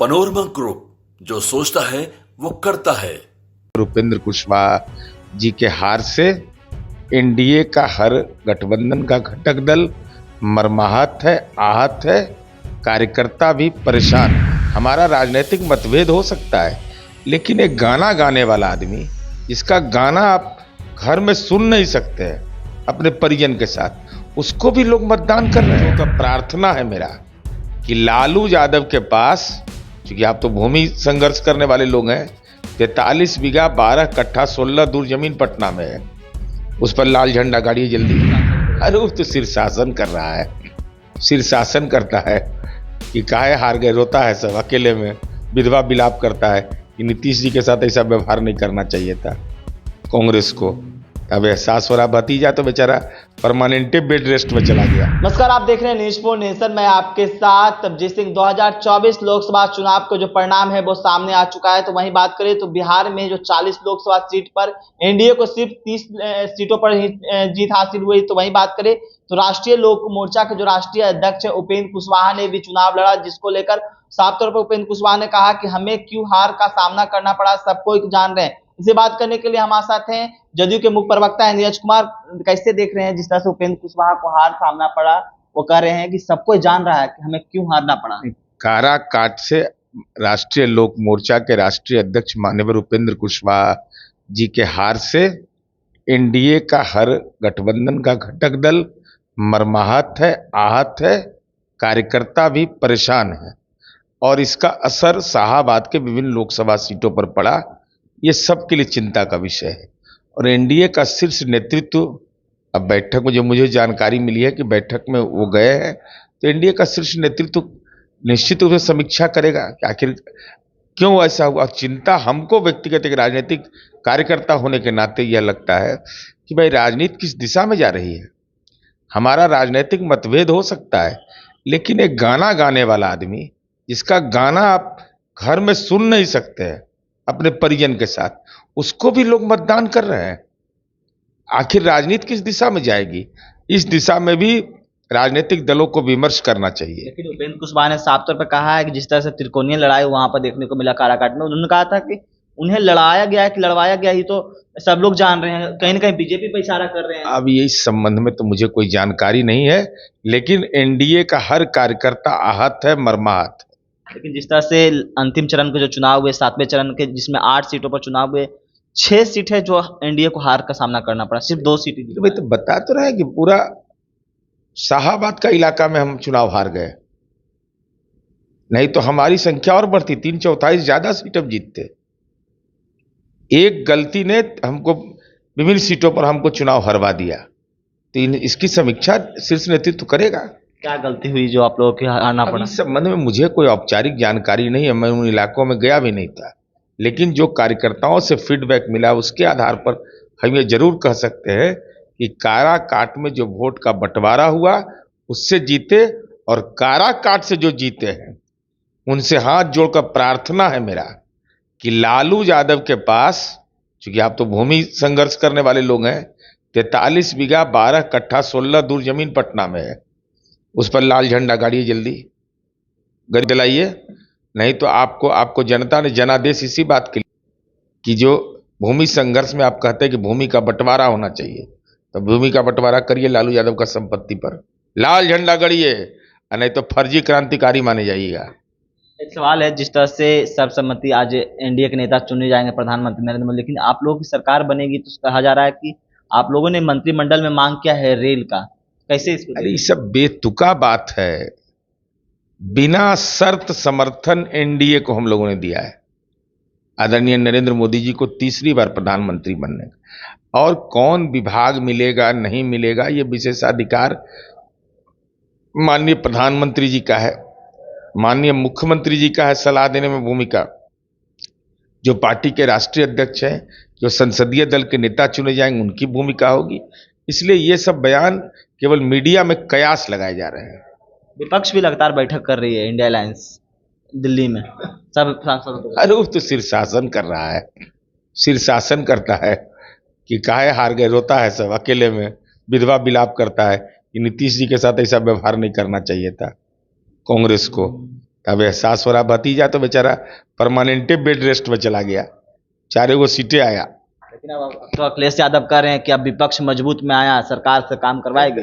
Panorama group, जो सोचता है वो करता है। उपेंद्र कुशवाहा जी के हार से एनडीए का हर गठबंधन का घटक दल मर्माहत है, आहत है, कार्यकर्ता भी परेशान। हमारा राजनीतिक मतभेद हो सकता है, लेकिन एक गाना गाने वाला आदमी जिसका गाना आप घर में सुन नहीं सकते हैं अपने परिजन के साथ, उसको भी लोग मतदान कर रहे हैं। तो प्रार्थना है मेरा कि लालू यादव के पास, क्योंकि आप तो भूमि संघर्ष करने वाले लोग हैं, 43 बीघा 12 कट्ठा 16 दूर जमीन पटना में है, उस पर लाल झंडा गाड़िए जल्दी। अरे वो तो शीर्षासन कर रहा है, शीर्षासन करता है कि काहे हार गए, रोता है सब अकेले में, विधवा विलाप करता है कि नीतीश जी के साथ ऐसा व्यवहार नहीं करना चाहिए था कांग्रेस को। अब एहसास हो रहा, भतीजा तो बेचारा परमानेंट बेड रेस्ट में चला गया। नमस्कार, आप देख रहे हैं न्यूज़ फॉर नेशन। मैं आपके साथ तबजीत सिंह। 2024 लोकसभा चुनाव का जो परिणाम है वो सामने आ चुका है। तो वहीं बात करें तो बिहार में जो 40 लोकसभा सीट पर एनडीए को सिर्फ 30 सीटों पर ही जीत हासिल हुई। तो वहीं बात करें तो राष्ट्रीय लोक मोर्चा के जो राष्ट्रीय अध्यक्ष है उपेंद्र कुशवाहा ने भी चुनाव लड़ा, जिसको लेकर साफ तौर पर उपेंद्र कुशवाहा ने कहा कि हमें क्यों हार का सामना करना पड़ा, सब कोई जान रहे हैं। इसे बात करने के लिए हमारे साथ हैं जदयू के मुख्य प्रवक्ता हैं नीरज कुमार। कैसे देख रहे हैं जिस तरह से उपेंद्र कुशवाहा को हार सामना पड़ा? वो कह रहे हैं कि सब कोई जान रहा है कि हमें क्यों हारना पड़ा। काराकाट से राष्ट्रीय लोक मोर्चा के राष्ट्रीय अध्यक्ष माननीय उपेंद्र कुशवाहा जी के हार से एनडीए का हर गठबंधन का घटक दल मर्माहत है, आहत है, कार्यकर्ता भी परेशान है, और इसका असर शाहाबाद के विभिन्न लोकसभा सीटों पर पड़ा। ये सबके लिए चिंता का विषय है। और एनडीए का शीर्ष नेतृत्व, अब बैठक में जो मुझे जानकारी मिली है कि बैठक में वो गए हैं, तो एनडीए का शीर्ष नेतृत्व निश्चित रूप से समीक्षा करेगा कि आखिर क्यों ऐसा हुआ। चिंता हमको व्यक्तिगत एक राजनीतिक कार्यकर्ता होने के नाते यह लगता है कि भाई राजनीति किस दिशा में जा रही है। हमारा राजनीतिक मतभेद हो सकता है, लेकिन एक गाना गाने वाला आदमी जिसका गाना आप घर में सुन नहीं सकते हैं अपने परिजन के साथ, उसको भी लोग मतदान कर रहे हैं। आखिर राजनीति किस दिशा में जाएगी, इस दिशा में भी राजनीतिक दलों को विमर्श करना चाहिए। लेकिन उपेंद्र कुशवाहा ने साफ तौर पर कहा है कि जिस तरह से त्रिकोणीय लड़ाई वहां पर देखने को मिला काराकाट में, उन्होंने कहा था कि उन्हें लड़ाया गया है कि लड़वाया गया, ही तो सब लोग जान रहे हैं। कहीं ना कहीं बीजेपी पर इशारा कर रहे हैं। अब ये इस संबंध में तो मुझे कोई जानकारी नहीं है, लेकिन एनडीए का हर कार्यकर्ता आहत है, मर्माहत है। लेकिन जिस तरह से अंतिम चरण के जो चुनाव हुए, 7वें चरण के, जिसमें 8 सीटों पर चुनाव हुए, 6 सीटें जो एनडीए को हार का सामना करना पड़ा, सिर्फ 2 सीटें। तो भाई तो बता तो रहे कि पूरा शाहाबाद का इलाका में हम चुनाव हार गए, नहीं तो हमारी संख्या और बढ़ती, 3/4 ज्यादा सीट अब जीतते। एक गलती ने हमको विभिन्न सीटों पर हमको चुनाव हरवा दिया, तो इसकी समीक्षा शीर्ष नेतृत्व करेगा। क्या गलती हुई जो आप लोगों को हारना पड़ा? इस संबंध में मुझे कोई औपचारिक जानकारी नहीं है, मैं उन इलाकों में गया भी नहीं था, लेकिन जो कार्यकर्ताओं से फीडबैक मिला उसके आधार पर हम ये जरूर कह सकते हैं कि काराकाट में जो वोट का बंटवारा हुआ उससे जीते, और काराकाट से जो जीते हैं उनसे हाथ जोड़कर प्रार्थना है मेरा कि लालू यादव के पास, क्योंकि आप तो भूमि संघर्ष करने वाले लोग हैं, 43 बीघा 12 कट्ठा 16 दूर जमीन पटना में है, उस पर लाल झंडा गाड़िए जल्दी, गाड़ी चलाइए, नहीं तो आपको जनता ने जनादेश इसी बात के लिए कि जो भूमि संघर्ष में आप कहते हैं कि भूमि का बंटवारा होना चाहिए, तो भूमि का बंटवारा करिए लालू यादव का संपत्ति पर, लाल झंडा गड़िए, नहीं तो फर्जी क्रांतिकारी माने जाइएगा। एक सवाल है, जिस तरह से सर्वसम्मति आज एनडीए के नेता चुने जाएंगे प्रधानमंत्री नरेंद्र मोदी, लेकिन आप लोगों की सरकार बनेगी तो कहा जा रहा है कि आप लोगों ने मंत्रिमंडल में मांग किया है रेल का, कैसे इसको? अरे ये सब बेतुका बात है। बिना शर्त समर्थन एनडीए को हम लोगों ने दिया है आदरणीय नरेंद्र मोदी जी को तीसरी बार प्रधानमंत्री बनने का। और कौन विभाग मिलेगा नहीं मिलेगा ये विशेषाधिकार माननीय प्रधानमंत्री जी का है, माननीय मुख्यमंत्री जी का है सलाह देने में भूमिका। जो पार्टी के राष्ट्रीय अध्यक्ष हैं, जो संसदीय दल के नेता चुने जाएंगे, उनकी भूमिका होगी। इसलिए ये सब बयान केवल मीडिया में कयास लगाए जा रहे हैं। विपक्ष भी लगातार बैठक कर रही है, इंडिया अलायंस दिल्ली में, सब सांसदों। अरे वो तो शीर्षासन कर रहा है, शीर्षासन करता है कि काहे हार गए, रोता है सब अकेले में, विधवा विलाप करता है कि नीतीश जी के साथ ऐसा व्यवहार नहीं करना चाहिए था कांग्रेस को। अब एहसास हो रहा, भतीजा तो बेचारा परमानेंटे बेड रेस्ट में चला गया, 4 सीटें आया। लेकिन अब तो अखिलेश यादव कह रहे हैं कि अब विपक्ष मजबूत में आया, सरकार से काम करवाएंगे।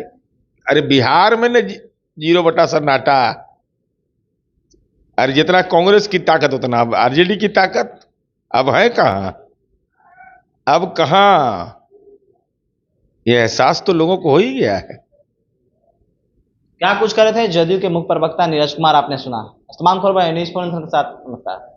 अरे बिहार में न 0 सन्नाटा, अरे जितना कांग्रेस की ताकत उतना अब आरजेडी की ताकत, अब है कहाँ, अब कहाँ, ये एहसास तो लोगों को हो ही गया है। क्या कुछ कर रहे थे जदयू के मुख्य प्रवक्ता नीरज कुमार, आपने सुना। तमाम खबर न्यूज़ के साथ, नमस्कार।